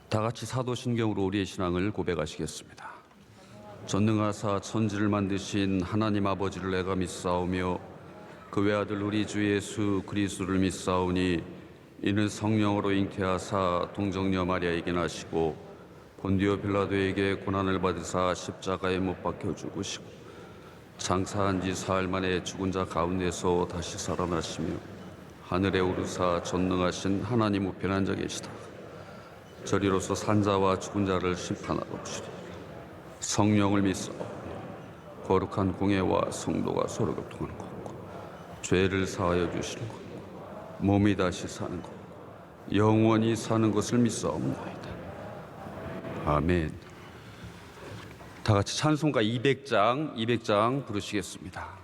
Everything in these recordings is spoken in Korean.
다 같이 사도신경으로 우리의 신앙을 고백하시겠습니다. 전능하사 천지를 만드신 하나님 아버지를 내가 믿사오며 그 외아들 우리 주 예수 그리스도를 믿사오니 이는 성령으로 잉태하사 동정녀 마리아에게 나시고 본디오 빌라도에게 고난을 받으사 십자가에 못 박혀 죽으시고 장사한 지 사흘 만에 죽은 자 가운데서 다시 살아나시며 하늘에 오르사 전능하신 하나님 우편에 앉아 계시다. 저리로서 산자와 죽은 자를 심판하러 오시리라. 성령을 믿사오니 거룩한 공예와 성도가 서로 교통하는 것과 죄를 사하여 주시는 것과 몸이 다시 사는 것과 영원히 사는 것을 믿사옵나이다. 아멘. 다 같이 찬송가 200장 부르시겠습니다.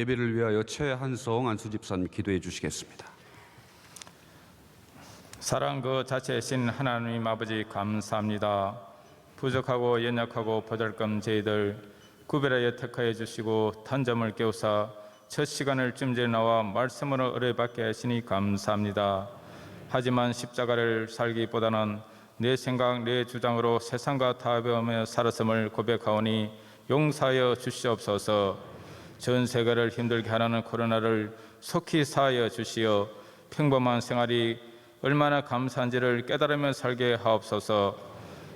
예배를 위하여 최한성 안수집사님 기도해 주시겠습니다. 사랑 그 자체이신 하나님 아버지 감사합니다. 부족하고 연약하고 보잘것 저희들 구별하여 택하여 주시고 단점을 깨우사 첫 시간을 쯤전에 나와 말씀으로 의뢰받게 하시니 감사합니다. 하지만 십자가를 살기보다는 내 생각 내 주장으로 세상과 타협하며 살았음을 고백하오니 용서하여 주시옵소서. 전 세계를 힘들게 하는 코로나를 속히 사하여 주시어 평범한 생활이 얼마나 감사한지를 깨달으며 살게 하옵소서.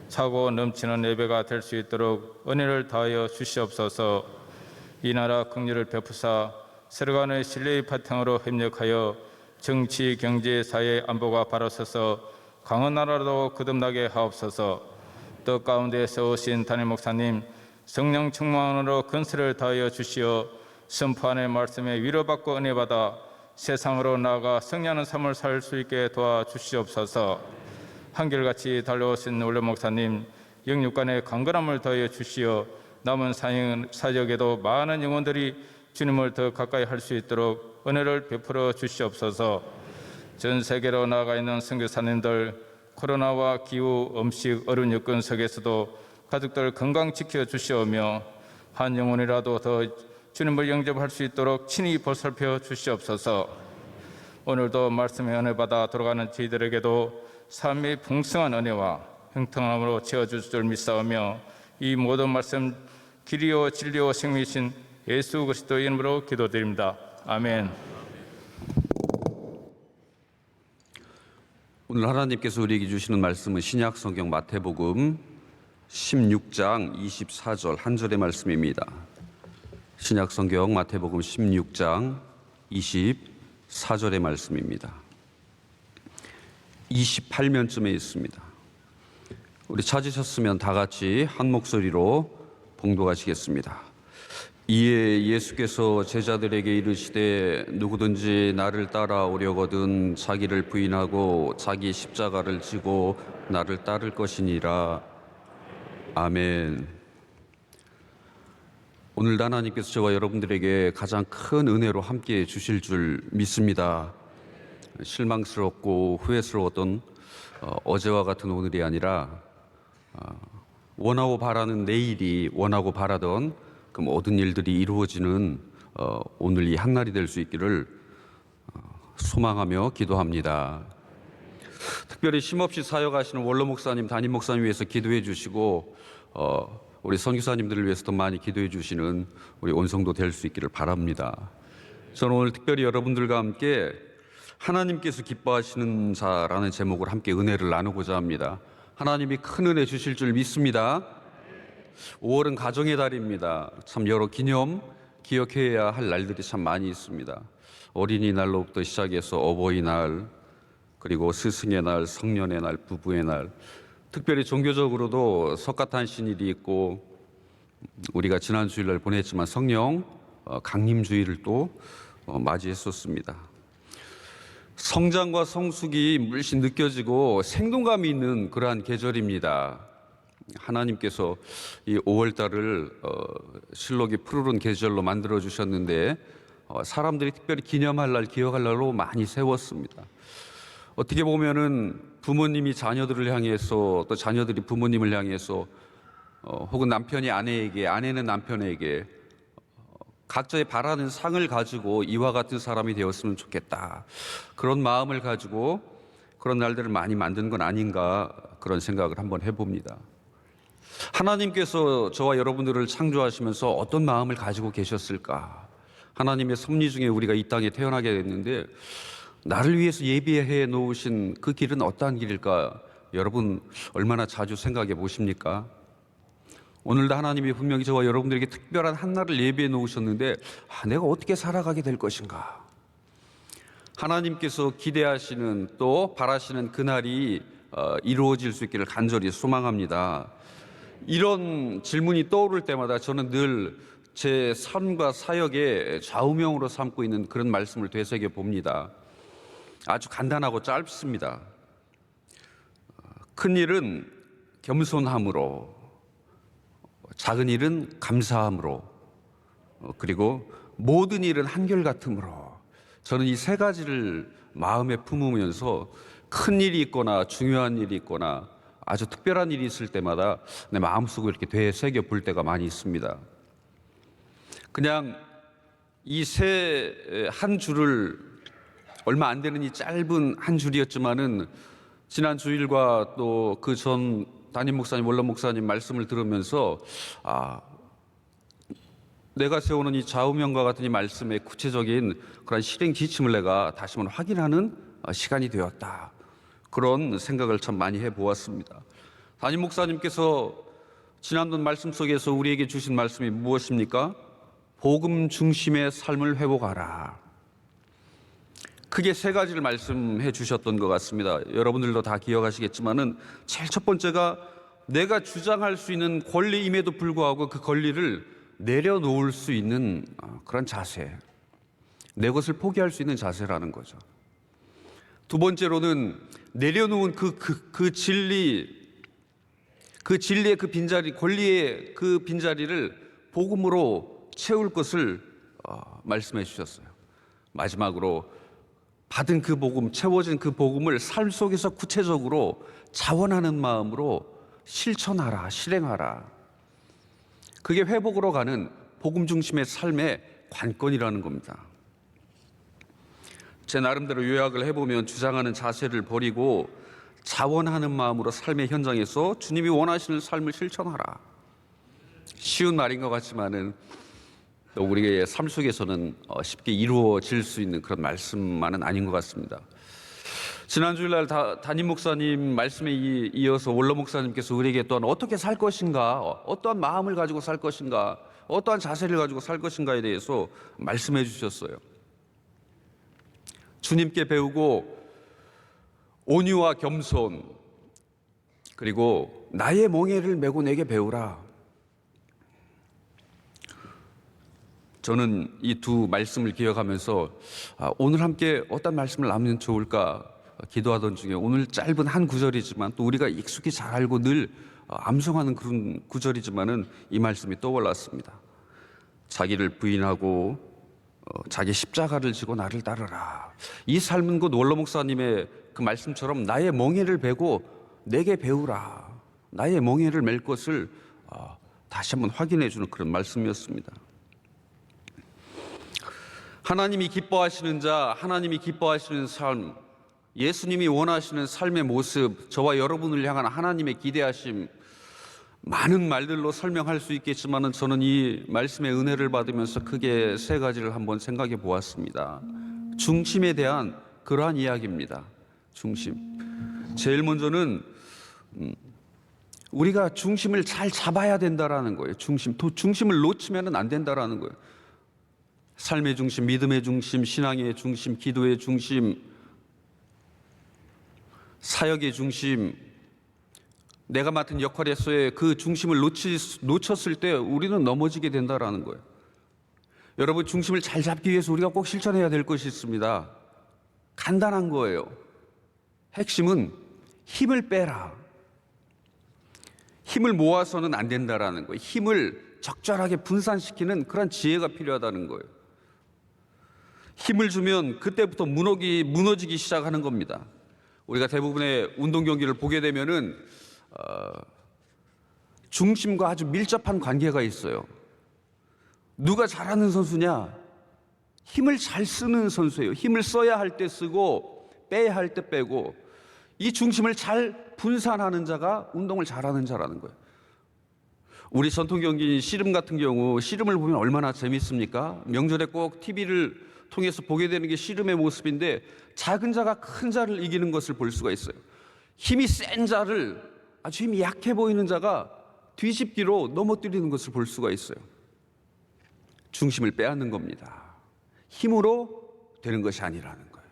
차고 넘치는 예배가 될 수 있도록 은혜를 다하여 주시옵소서. 이 나라 긍휼을 베푸사 세력간의 신뢰의 바탕으로 협력하여 정치, 경제, 사회 안보가 바로 서서 강한 나라로 거듭나게 하옵소서. 뜻 가운데 세우신 담임 목사님 성령 충만으로 건설을 다하여 주시어 선포하는 말씀에 위로받고 은혜받아 세상으로 나아가 승리하는 삶을 살 수 있게 도와주시옵소서. 한결같이 달려오신 원로 목사님 영육간의 강건함을 더해 주시어 남은 사역에도 많은 영혼들이 주님을 더 가까이 할 수 있도록 은혜를 베풀어 주시옵소서. 전 세계로 나아가 있는 선교사님들, 코로나와 기후, 음식, 어려운 여건 속에서도 가족들 건강 지켜 주시오며 한 영혼이라도 더 주님을 영접할 수 있도록 친히 보살펴 주시옵소서. 오늘도 말씀의 은혜 받아 돌아가는 저희들에게도 삶의 풍성한 은혜와 형통함으로 채워줄 줄 믿사오며 이 모든 말씀 길이요 진리요 생명이신 예수 그리스도의 이름으로 기도드립니다. 아멘. 오늘 하나님께서 우리에게 주시는 말씀은 신약 성경 마태복음 16장 24절 한 절의 말씀입니다. 신약 성경 마태복음 16장 24절의 말씀입니다. 28면쯤에 있습니다. 우리 찾으셨으면 다 같이 한 목소리로 봉독하시겠습니다. 이에 예수께서 제자들에게 이르시되 누구든지 나를 따라오려거든 자기를 부인하고 자기 십자가를 지고 나를 따를 것이니라. 아멘. 오늘 하나님께서 저와 여러분들에게 가장 큰 은혜로 함께해 주실 줄 믿습니다. 실망스럽고 후회스러웠던 어제와 같은 오늘이 아니라 원하고 바라는 내일이 원하고 바라던 그 모든 일들이 이루어지는 오늘 이 한날이 될 수 있기를 소망하며 기도합니다. 특별히 쉼없이 사역하시는 원로 목사님, 담임 목사님 위해서 기도해 주시고 우리 선교사님들을 위해서도 많이 기도해 주시는 우리 온 성도 될 수 있기를 바랍니다. 저는 오늘 특별히 여러분들과 함께 하나님께서 기뻐하시는 자라는 제목으로 함께 은혜를 나누고자 합니다. 하나님이 큰 은혜 주실 줄 믿습니다. 5월은 가정의 달입니다. 참 여러 기억해야 할 날들이 참 많이 있습니다. 어린이날로부터 시작해서 어버이날, 그리고 스승의 날, 성년의 날, 부부의 날, 특별히 종교적으로도 석가탄신일이 있고 우리가 지난 주일날 보냈지만 성령 강림주일을 또 맞이했었습니다. 성장과 성숙이 물씬 느껴지고 생동감이 있는 그러한 계절입니다. 하나님께서 이 5월달을 실록이 푸르른 계절로 만들어 주셨는데 사람들이 특별히 기념할 날, 기억할 날로 많이 세웠습니다. 어떻게 보면은 부모님이 자녀들을 향해서 또 자녀들이 부모님을 향해서 혹은 남편이 아내에게, 아내는 남편에게 각자의 바라는 상을 가지고 이와 같은 사람이 되었으면 좋겠다, 그런 마음을 가지고 그런 날들을 많이 만든 건 아닌가, 그런 생각을 한번 해봅니다. 하나님께서 저와 여러분들을 창조하시면서 어떤 마음을 가지고 계셨을까? 하나님의 섭리 중에 우리가 이 땅에 태어나게 됐는데 나를 위해서 예비해 놓으신 그 길은 어떠한 길일까? 여러분 얼마나 자주 생각해 보십니까? 오늘도 하나님이 분명히 저와 여러분들에게 특별한 한날을 예비해 놓으셨는데 내가 어떻게 살아가게 될 것인가? 하나님께서 기대하시는 또 바라시는 그날이 이루어질 수 있기를 간절히 소망합니다. 이런 질문이 떠오를 때마다 저는 늘 제 삶과 사역의 좌우명으로 삼고 있는 그런 말씀을 되새겨 봅니다. 아주 간단하고 짧습니다. 큰 일은 겸손함으로, 작은 일은 감사함으로, 그리고 모든 일은 한결같음으로, 저는 이 세 가지를 마음에 품으면서 큰 일이 있거나 중요한 일이 있거나 아주 특별한 일이 있을 때마다 내 마음속에 이렇게 되새겨 볼 때가 많이 있습니다. 그냥 이 한 줄을, 얼마 안 되는 이 짧은 한 줄이었지만은 지난 주일과 또 그 전 담임 목사님, 원로 목사님 말씀을 들으면서 내가 세우는 이 좌우명과 같은 이 말씀의 구체적인 그런 실행 지침을 내가 다시 한번 확인하는 시간이 되었다, 그런 생각을 참 많이 해보았습니다. 담임 목사님께서 지난번 말씀 속에서 우리에게 주신 말씀이 무엇입니까? 복음 중심의 삶을 회복하라. 크게 세 가지를 말씀해 주셨던 것 같습니다. 여러분들도 다 기억하시겠지만은 제일 첫 번째가 내가 주장할 수 있는 권리임에도 불구하고 그 권리를 내려놓을 수 있는 그런 자세. 내 것을 포기할 수 있는 자세라는 거죠. 두 번째로는 내려놓은 그 진리의 그 빈자리, 권리의 그 빈자리를 복음으로 채울 것을 말씀해 주셨어요. 마지막으로 받은 그 복음, 채워진 그 복음을 삶 속에서 구체적으로 자원하는 마음으로 실천하라, 실행하라. 그게 회복으로 가는 복음 중심의 삶의 관건이라는 겁니다. 제 나름대로 요약을 해보면 주장하는 자세를 버리고 자원하는 마음으로 삶의 현장에서 주님이 원하시는 삶을 실천하라. 쉬운 말인 것 같지만은 또 우리의 삶 속에서는 쉽게 이루어질 수 있는 그런 말씀만은 아닌 것 같습니다. 지난 주일날 담임 목사님 말씀에 이어서 원로 목사님께서 우리에게 또한 어떻게 살 것인가, 어떠한 마음을 가지고 살 것인가, 어떠한 자세를 가지고 살 것인가에 대해서 말씀해 주셨어요. 주님께 배우고 온유와 겸손, 그리고 나의 멍에를 메고 내게 배우라. 저는 이 두 말씀을 기억하면서 오늘 함께 어떤 말씀을 나누면 좋을까 기도하던 중에 오늘 짧은 한 구절이지만 또 우리가 익숙히 잘 알고 늘 암송하는 그런 구절이지만은 이 말씀이 떠올랐습니다. 자기를 부인하고 자기 십자가를 지고 나를 따르라. 이 삶은 곧 원로 목사님의 그 말씀처럼 나의 멍에를 베고 내게 배우라. 나의 멍에를 맬 것을 다시 한번 확인해 주는 그런 말씀이었습니다. 하나님이 기뻐하시는 자, 하나님이 기뻐하시는 삶, 예수님이 원하시는 삶의 모습, 저와 여러분을 향한 하나님의 기대하심, 많은 말들로 설명할 수 있겠지만 저는 이 말씀의 은혜를 받으면서 크게 세 가지를 한번 생각해 보았습니다. 중심에 대한 그러한 이야기입니다. 중심. 제일 먼저는 우리가 중심을 잘 잡아야 된다라는 거예요. 중심을 놓치면 안 된다라는 거예요. 삶의 중심, 믿음의 중심, 신앙의 중심, 기도의 중심, 사역의 중심, 내가 맡은 역할에서의 그 중심을 놓쳤을 때 우리는 넘어지게 된다라는 거예요. 여러분, 중심을 잘 잡기 위해서 우리가 꼭 실천해야 될 것이 있습니다. 간단한 거예요. 핵심은 힘을 빼라. 힘을 모아서는 안 된다라는 거예요. 힘을 적절하게 분산시키는 그런 지혜가 필요하다는 거예요. 힘을 주면 그때부터 무너지기 시작하는 겁니다. 우리가 대부분의 운동 경기를 보게 되면은 중심과 아주 밀접한 관계가 있어요. 누가 잘하는 선수냐? 힘을 잘 쓰는 선수예요. 힘을 써야 할 때 쓰고 빼야 할 때 빼고 이 중심을 잘 분산하는 자가 운동을 잘하는 자라는 거예요. 우리 전통 경기인 씨름 같은 경우 씨름을 보면 얼마나 재밌습니까? 명절에 꼭 TV를 통해서 보게 되는 게 씨름의 모습인데 작은 자가 큰 자를 이기는 것을 볼 수가 있어요. 힘이 센 자를 아주 힘이 약해 보이는 자가 뒤집기로 넘어뜨리는 것을 볼 수가 있어요. 중심을 빼앗는 겁니다. 힘으로 되는 것이 아니라는 거예요.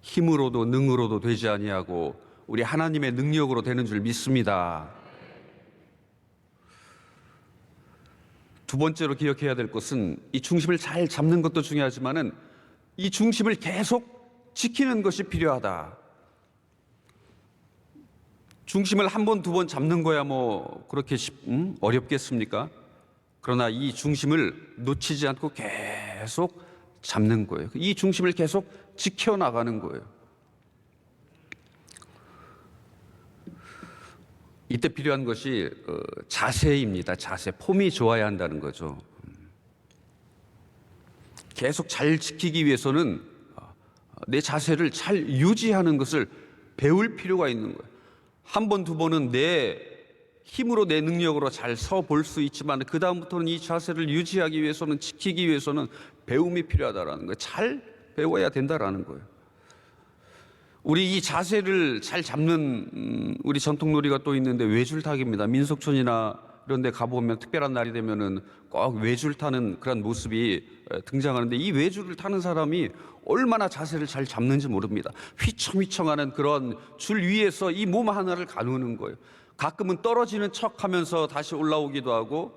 힘으로도 능으로도 되지 아니하고 우리 하나님의 능력으로 되는 줄 믿습니다. 두 번째로 기억해야 될 것은 이 중심을 잘 잡는 것도 중요하지만은 이 중심을 계속 지키는 것이 필요하다. 중심을 한 번, 두 번 잡는 거야 뭐 그렇게 어렵겠습니까? 그러나 이 중심을 놓치지 않고 계속 잡는 거예요. 이 중심을 계속 지켜나가는 거예요. 이때 필요한 것이 자세입니다. 자세, 폼이 좋아야 한다는 거죠. 계속 잘 지키기 위해서는 내 자세를 잘 유지하는 것을 배울 필요가 있는 거예요. 한 번, 두 번은 내 힘으로 내 능력으로 잘 서 볼 수 있지만 그 다음부터는 이 자세를 유지하기 위해서는, 지키기 위해서는 배움이 필요하다라는 거예요. 잘 배워야 된다라는 거예요. 우리 이 자세를 잘 잡는 우리 전통놀이가 또 있는데 외줄타기입니다. 민속촌이나 이런 데 가보면 특별한 날이 되면은 꼭 외줄 타는 그런 모습이 등장하는데 이 외줄을 타는 사람이 얼마나 자세를 잘 잡는지 모릅니다. 휘청휘청하는 그런 줄 위에서 이 몸 하나를 가누는 거예요. 가끔은 떨어지는 척 하면서 다시 올라오기도 하고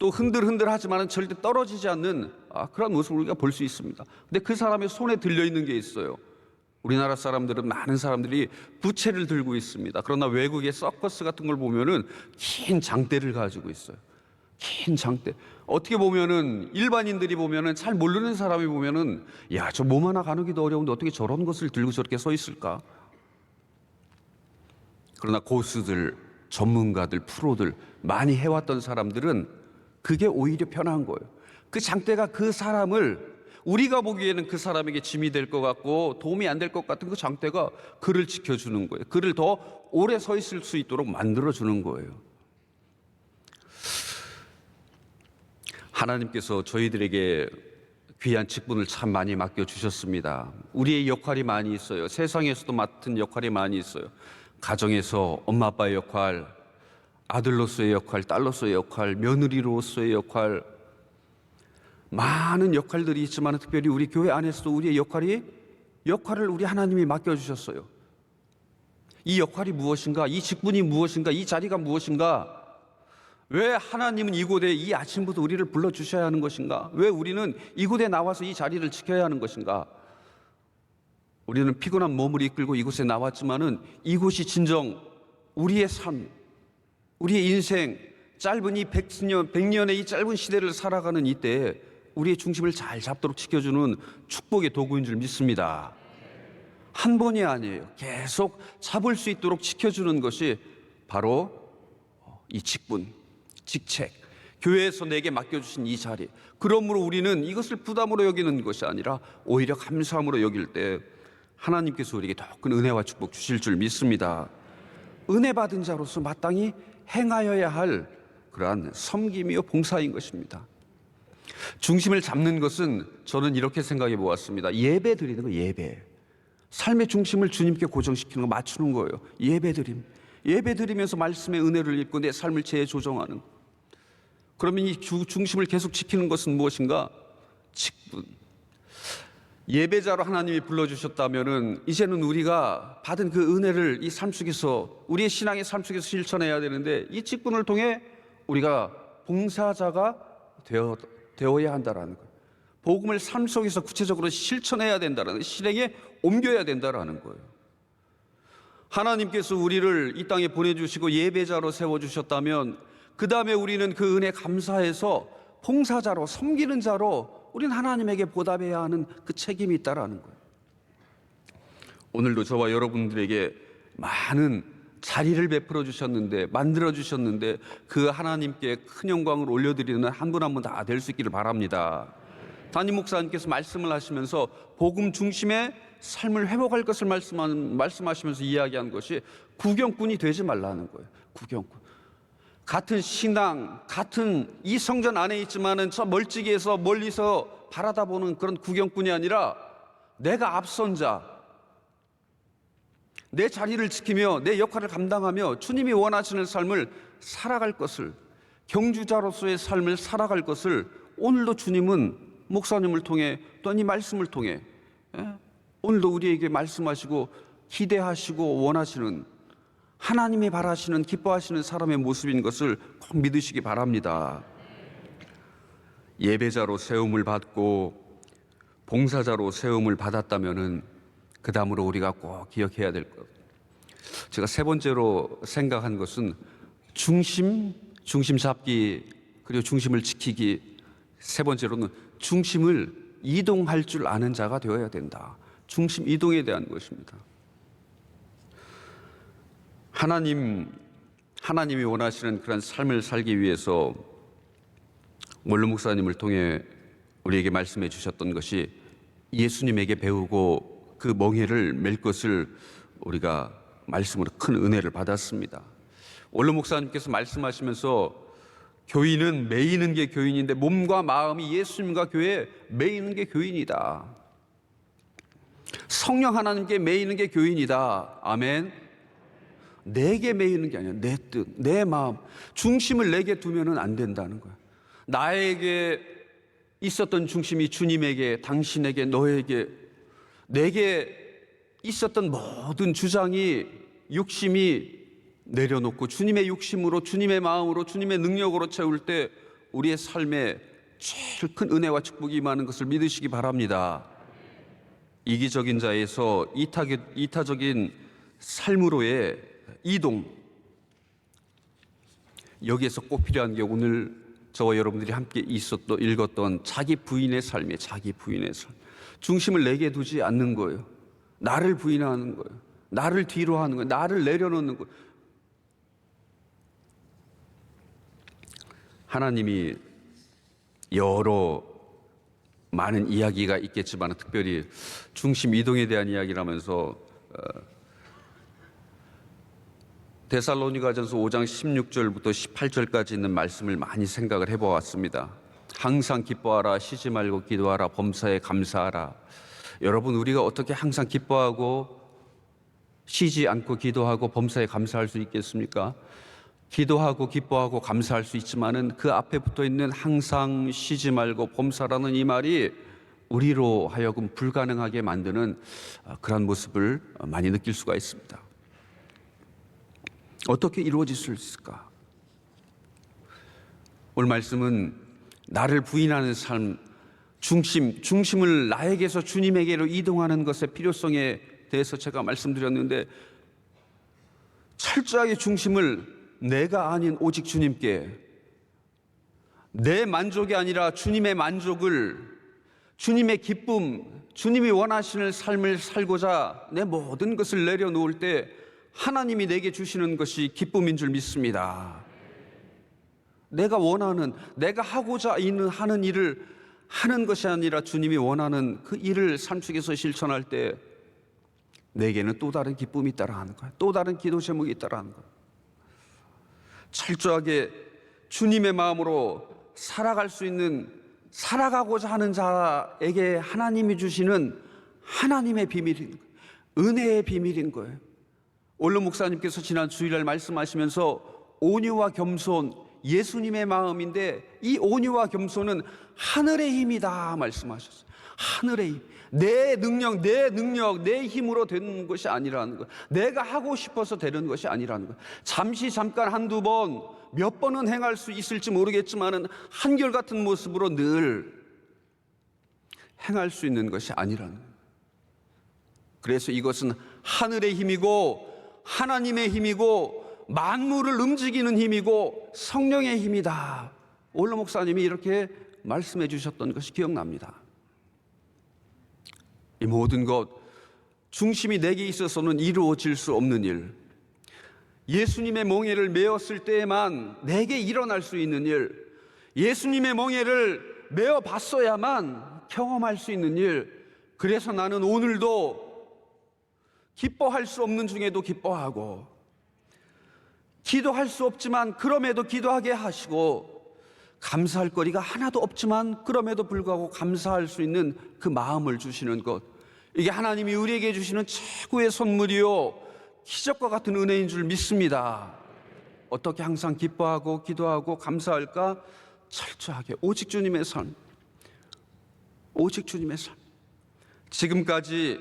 또 흔들흔들하지만 절대 떨어지지 않는 그런 모습을 우리가 볼 수 있습니다. 근데 그 사람의 손에 들려있는 게 있어요. 우리나라 사람들은, 많은 사람들이 부채를 들고 있습니다. 그러나 외국의 서커스 같은 걸 보면은 긴 장대를 가지고 있어요. 긴 장대. 어떻게 보면은 일반인들이 보면은, 잘 모르는 사람이 보면은, 야, 저 몸 하나 가누기도 어려운데 어떻게 저런 것을 들고 저렇게 서 있을까? 그러나 고수들, 전문가들, 프로들, 많이 해왔던 사람들은 그게 오히려 편한 거예요. 그 장대가 그 사람을, 우리가 보기에는 그 사람에게 짐이 될 것 같고 도움이 안 될 것 같은 그 장대가 그를 지켜주는 거예요. 그를 더 오래 서 있을 수 있도록 만들어주는 거예요. 하나님께서 저희들에게 귀한 직분을 참 많이 맡겨주셨습니다. 우리의 역할이 많이 있어요. 세상에서도 맡은 역할이 많이 있어요. 가정에서 엄마 아빠의 역할, 아들로서의 역할, 딸로서의 역할, 며느리로서의 역할, 많은 역할들이 있지만 특별히 우리 교회 안에서도 우리의 역할을 우리 하나님이 맡겨주셨어요. 이 역할이 무엇인가? 이 직분이 무엇인가? 이 자리가 무엇인가? 왜 하나님은 이곳에 이 아침부터 우리를 불러주셔야 하는 것인가? 왜 우리는 이곳에 나와서 이 자리를 지켜야 하는 것인가? 우리는 피곤한 몸을 이끌고 이곳에 나왔지만은 이곳이 진정 우리의 삶, 우리의 인생, 짧은 이 100년의 이 짧은 시대를 살아가는 이때에 우리의 중심을 잘 잡도록 지켜주는 축복의 도구인 줄 믿습니다. 한 번이 아니에요. 계속 잡을 수 있도록 지켜주는 것이 바로 이 직분, 직책, 교회에서 내게 맡겨주신 이 자리. 그러므로 우리는 이것을 부담으로 여기는 것이 아니라 오히려 감사함으로 여길 때 하나님께서 우리에게 더 큰 은혜와 축복 주실 줄 믿습니다. 은혜 받은 자로서 마땅히 행하여야 할 그러한 섬김이요 봉사인 것입니다. 중심을 잡는 것은 저는 이렇게 생각해 보았습니다. 예배 드리는 거, 예배. 삶의 중심을 주님께 고정시키는 거, 맞추는 거예요. 예배 드림. 예배 드리면서 말씀의 은혜를 입고 내 삶을 재조정하는. 그러면 이 중심을 계속 지키는 것은 무엇인가? 직분. 예배자로 하나님이 불러주셨다면은 이제는 우리가 받은 그 은혜를 이 삶 속에서, 우리의 신앙의 삶 속에서 실천해야 되는데, 이 직분을 통해 우리가 봉사자가 되어야 한다라는 거예요. 복음을 삶 속에서 구체적으로 실천해야 된다는, 실행에 옮겨야 된다라는 거예요. 하나님께서 우리를 이 땅에 보내주시고 예배자로 세워주셨다면 그 다음에 우리는 그 은혜 감사해서 봉사자로, 섬기는 자로 우리는 하나님에게 보답해야 하는 그 책임이 있다라는 거예요. 오늘도 저와 여러분들에게 많은 자리를 베풀어 주셨는데, 만들어 주셨는데, 그 하나님께 큰 영광을 올려드리는 한 분 한 분 다 될 수 있기를 바랍니다. 담임 목사님께서 말씀을 하시면서 복음 중심의 삶을 회복할 것을 말씀하시면서 이야기한 것이 구경꾼이 되지 말라는 거예요. 구경꾼. 같은 신앙, 같은 이 성전 안에 있지만은 저 멀찍이에서 멀리서 바라다 보는 그런 구경꾼이 아니라 내가 앞선 자, 내 자리를 지키며 내 역할을 감당하며 주님이 원하시는 삶을 살아갈 것을, 경주자로서의 삶을 살아갈 것을 오늘도 주님은 목사님을 통해 또는 이 말씀을 통해 오늘도 우리에게 말씀하시고 기대하시고 원하시는, 하나님이 바라시는, 기뻐하시는 사람의 모습인 것을 꼭 믿으시기 바랍니다. 예배자로 세움을 받고 봉사자로 세움을 받았다면은 그 다음으로 우리가 꼭 기억해야 될 것, 제가 세 번째로 생각한 것은 중심 잡기, 그리고 중심을 지키기. 세 번째로는 중심을 이동할 줄 아는 자가 되어야 된다. 중심 이동에 대한 것입니다. 하나님이 원하시는 그런 삶을 살기 위해서 원로 목사님을 통해 우리에게 말씀해 주셨던 것이 예수님에게 배우고 그 멍에를 맬 것을 우리가 말씀으로 큰 은혜를 받았습니다. 원로 목사님께서 말씀하시면서 교인은 매이는 게 교인인데 몸과 마음이 예수님과 교회에 매이는 게 교인이다. 성령 하나님께 매이는 게 교인이다. 아멘. 내게 매이는 게 아니야. 내 뜻, 내 마음, 중심을 내게 두면은 안 된다는 거야. 나에게 있었던 중심이 주님에게, 당신에게, 너에게, 내게 있었던 모든 주장이, 욕심이 내려놓고 주님의 욕심으로, 주님의 마음으로, 주님의 능력으로 채울 때 우리의 삶에 제일 큰 은혜와 축복이 임하는 것을 믿으시기 바랍니다. 이기적인 자에서 이타적인 삶으로의 이동, 여기에서 꼭 필요한 게 오늘 저와 여러분들이 함께 읽었던 자기 부인의 삶이에요. 자기 부인의 삶. 중심을 내게 두지 않는 거예요. 나를 부인하는 거예요. 나를 뒤로 하는 거예요. 나를 내려놓는 거예요. 하나님이 여러 많은 이야기가 있겠지만 특별히 중심 이동에 대한 이야기를 하면서 데살로니가전서 5장 16절부터 18절까지 있는 말씀을 많이 생각을 해보았습니다. 항상 기뻐하라, 쉬지 말고 기도하라, 범사에 감사하라. 여러분, 우리가 어떻게 항상 기뻐하고 쉬지 않고 기도하고 범사에 감사할 수 있겠습니까? 기도하고 기뻐하고 감사할 수 있지만은 그 앞에 붙어 있는 항상 쉬지 말고 범사라는 이 말이 우리로 하여금 불가능하게 만드는 그런 모습을 많이 느낄 수가 있습니다. 어떻게 이루어질 수 있을까? 오늘 말씀은 나를 부인하는 삶, 중심을 나에게서 주님에게로 이동하는 것의 필요성에 대해서 제가 말씀드렸는데, 철저하게 중심을 내가 아닌 오직 주님께, 내 만족이 아니라 주님의 만족을, 주님의 기쁨, 주님이 원하시는 삶을 살고자 내 모든 것을 내려놓을 때 하나님이 내게 주시는 것이 기쁨인 줄 믿습니다. 내가 원하는, 내가 하고자 하는 일을 하는 것이 아니라 주님이 원하는 그 일을 삶 속에서 실천할 때 내게는 또 다른 기쁨이 있다라 하는 거예요. 또 다른 기도 제목이 있다라 하는 거예요. 철저하게 주님의 마음으로 살아갈 수 있는, 살아가고자 하는 자에게 하나님이 주시는 하나님의 비밀인 거예요. 은혜의 비밀인 거예요. 올로 목사님께서 지난 주일날 말씀하시면서 온유와 겸손, 예수님의 마음인데 이 온유와 겸손은 하늘의 힘이다 말씀하셨어요. 하늘의 힘. 내 능력, 내 힘으로 되는 것이 아니라는 거예요. 내가 하고 싶어서 되는 것이 아니라는 거예요. 잠깐 한두 번, 몇 번은 행할 수 있을지 모르겠지만은 한결같은 모습으로 늘 행할 수 있는 것이 아니라는 거예요. 그래서 이것은 하늘의 힘이고 하나님의 힘이고 만물을 움직이는 힘이고 성령의 힘이다. 올로 목사님이 이렇게 말씀해 주셨던 것이 기억납니다. 이 모든 것, 중심이 내게 있어서는 이루어질 수 없는 일, 예수님의 멍에를 메었을 때에만 내게 일어날 수 있는 일, 예수님의 멍에를 메어 봤어야만 경험할 수 있는 일, 그래서 나는 오늘도 기뻐할 수 없는 중에도 기뻐하고, 기도할 수 없지만 그럼에도 기도하게 하시고, 감사할 거리가 하나도 없지만 그럼에도 불구하고 감사할 수 있는 그 마음을 주시는 것, 이게 하나님이 우리에게 주시는 최고의 선물이요 기적과 같은 은혜인 줄 믿습니다. 어떻게 항상 기뻐하고 기도하고 감사할까? 철저하게 오직 주님의 삶, 오직 주님의 삶. 지금까지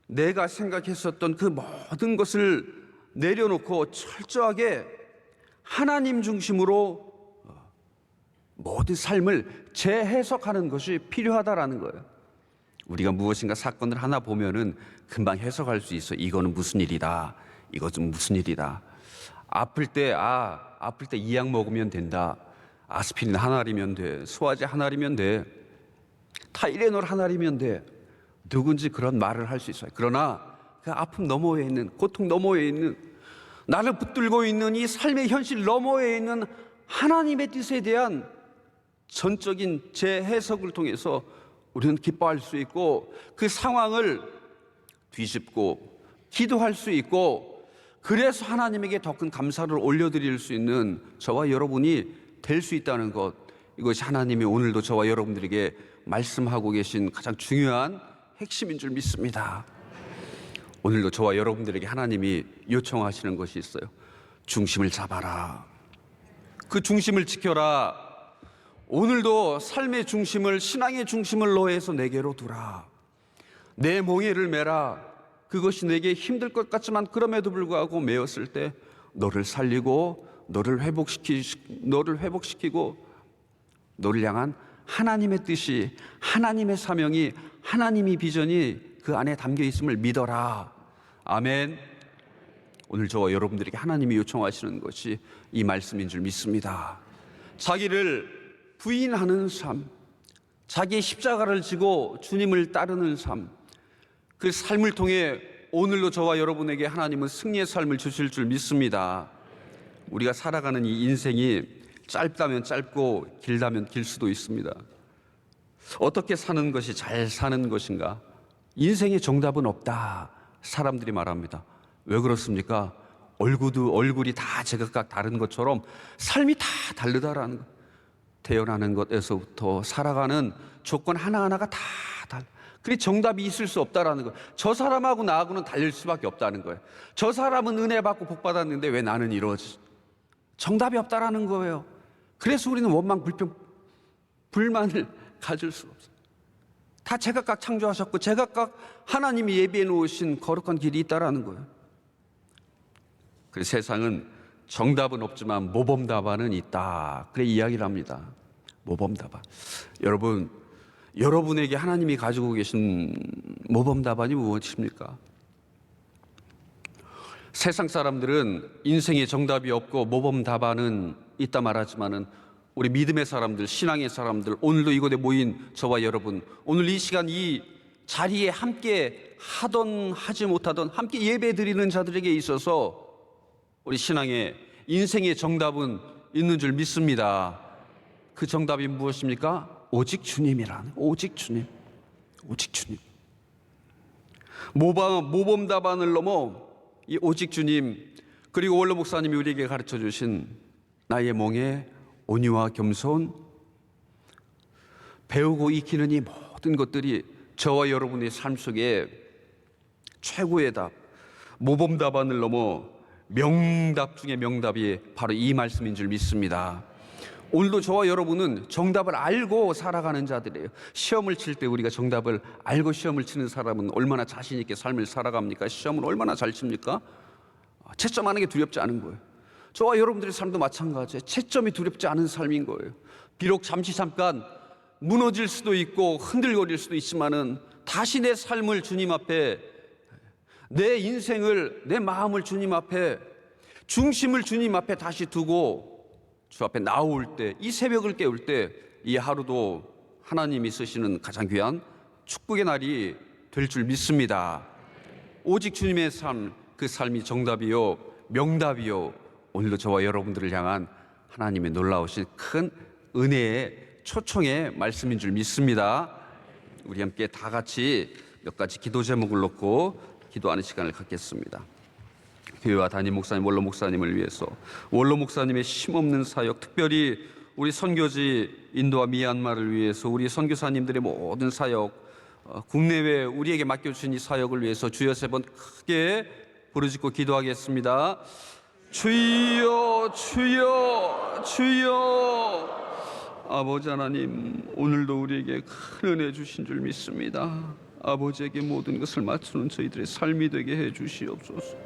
내가 생각했었던 그 모든 것을 내려놓고 철저하게 하나님 중심으로 모든 삶을 재해석하는 것이 필요하다라는 거예요. 우리가 무엇인가 사건을 하나 보면은 금방 해석할 수 있어. 이거는 무슨 일이다. 이것은 무슨 일이다. 아플 때 이 약 먹으면 된다. 아스피린 하나리면 돼. 소화제 하나리면 돼. 타이레놀 하나리면 돼. 누군지 그런 말을 할 수 있어요. 그러나 그 아픔 너머에 있는, 고통 너머에 있는, 나를 붙들고 있는 이 삶의 현실 너머에 있는 하나님의 뜻에 대한 전적인 재해석을 통해서 우리는 기뻐할 수 있고, 그 상황을 뒤집고 기도할 수 있고, 그래서 하나님에게 더 큰 감사를 올려드릴 수 있는 저와 여러분이 될 수 있다는 것, 이것이 하나님이 오늘도 저와 여러분들에게 말씀하고 계신 가장 중요한 핵심인 줄 믿습니다. 오늘도 저와 여러분들에게 하나님이 요청하시는 것이 있어요. 중심을 잡아라. 그 중심을 지켜라. 오늘도 삶의 중심을, 신앙의 중심을 너에서 내게로 두라. 내 멍에를 메라. 그것이 내게 힘들 것 같지만 그럼에도 불구하고 메었을 때 너를 살리고 너를 회복시키고 너를 향한 하나님의 뜻이, 하나님의 사명이, 하나님의 비전이 그 안에 담겨 있음을 믿어라. 아멘. 오늘 저와 여러분들에게 하나님이 요청하시는 것이 이 말씀인 줄 믿습니다. 자기를 부인하는 삶, 자기의 십자가를 지고 주님을 따르는 삶, 그 삶을 통해 오늘도 저와 여러분에게 하나님은 승리의 삶을 주실 줄 믿습니다. 우리가 살아가는 이 인생이 짧다면 짧고 길다면 길 수도 있습니다. 어떻게 사는 것이 잘 사는 것인가? 인생의 정답은 없다, 사람들이 말합니다. 왜 그렇습니까? 얼굴이 다 제각각 다른 것처럼 삶이 다 다르다라는 것. 태어나는 것에서부터 살아가는 조건 하나하나가 다 달라. 그래 정답이 있을 수 없다라는 거. 저 사람하고 나하고는 달릴 수밖에 없다는 거예요. 저 사람은 은혜 받고 복 받았는데 왜 나는 이러지? 정답이 없다라는 거예요. 그래서 우리는 원망, 불평, 불만을 가질 수 없어요. 다 제각각 창조하셨고 제각각 하나님이 예비해 놓으신 거룩한 길이 있다라는 거예요. 그래서 세상은 정답은 없지만 모범답안은 있다. 그래 이야기를 합니다. 모범답안. 여러분에게 하나님이 가지고 계신 모범답안이 무엇입니까? 세상 사람들은 인생에 정답이 없고 모범답안은 있다 말하지만은 우리 믿음의 사람들, 신앙의 사람들, 오늘도 이곳에 모인 저와 여러분, 오늘 이 시간 이 자리에 함께 하던 하지 못하던 함께 예배 드리는 자들에게 있어서 우리 신앙의 인생의 정답은 있는 줄 믿습니다. 그 정답이 무엇입니까? 오직 주님이라는, 오직 주님, 오직 주님. 모범 답안을 넘어 이 오직 주님, 그리고 원로 목사님이 우리에게 가르쳐 주신 나의 몽에 온유와 겸손, 배우고 익히는 이 모든 것들이 저와 여러분의 삶 속에 최고의 답, 모범 답안을 넘어 명답 중에 명답이 바로 이 말씀인 줄 믿습니다. 오늘도 저와 여러분은 정답을 알고 살아가는 자들이에요. 시험을 칠 때 우리가 정답을 알고 시험을 치는 사람은 얼마나 자신 있게 삶을 살아갑니까? 시험을 얼마나 잘 칩니까? 채점하는 게 두렵지 않은 거예요. 저와 여러분들의 삶도 마찬가지예요. 채점이 두렵지 않은 삶인 거예요. 비록 잠깐 무너질 수도 있고 흔들거릴 수도 있지만은 다시 내 삶을 주님 앞에, 내 인생을, 내 마음을 주님 앞에, 중심을 주님 앞에 다시 두고 주 앞에 나올 때, 이 새벽을 깨울 때 이 하루도 하나님이 쓰시는 가장 귀한 축복의 날이 될 줄 믿습니다. 오직 주님의 삶, 그 삶이 정답이요 명답이요, 오늘도 저와 여러분들을 향한 하나님의 놀라우신 큰 은혜의 초청의 말씀인 줄 믿습니다. 우리 함께 다 같이 몇 가지 기도 제목을 놓고 기도하는 시간을 갖겠습니다. 교회와 담임 목사님, 원로 목사님을 위해서, 원로 목사님의 힘없는 사역, 특별히 우리 선교지 인도와 미얀마를 위해서, 우리 선교사님들의 모든 사역, 국내외 우리에게 맡겨주신 이 사역을 위해서 주여 세 번 크게 부르짖고 기도하겠습니다. 주여, 주여, 주여. 아버지 하나님, 오늘도 우리에게 큰 은혜 주신 줄 믿습니다. 아버지에게 모든 것을 맞추는 저희들의 삶이 되게 해 주시옵소서.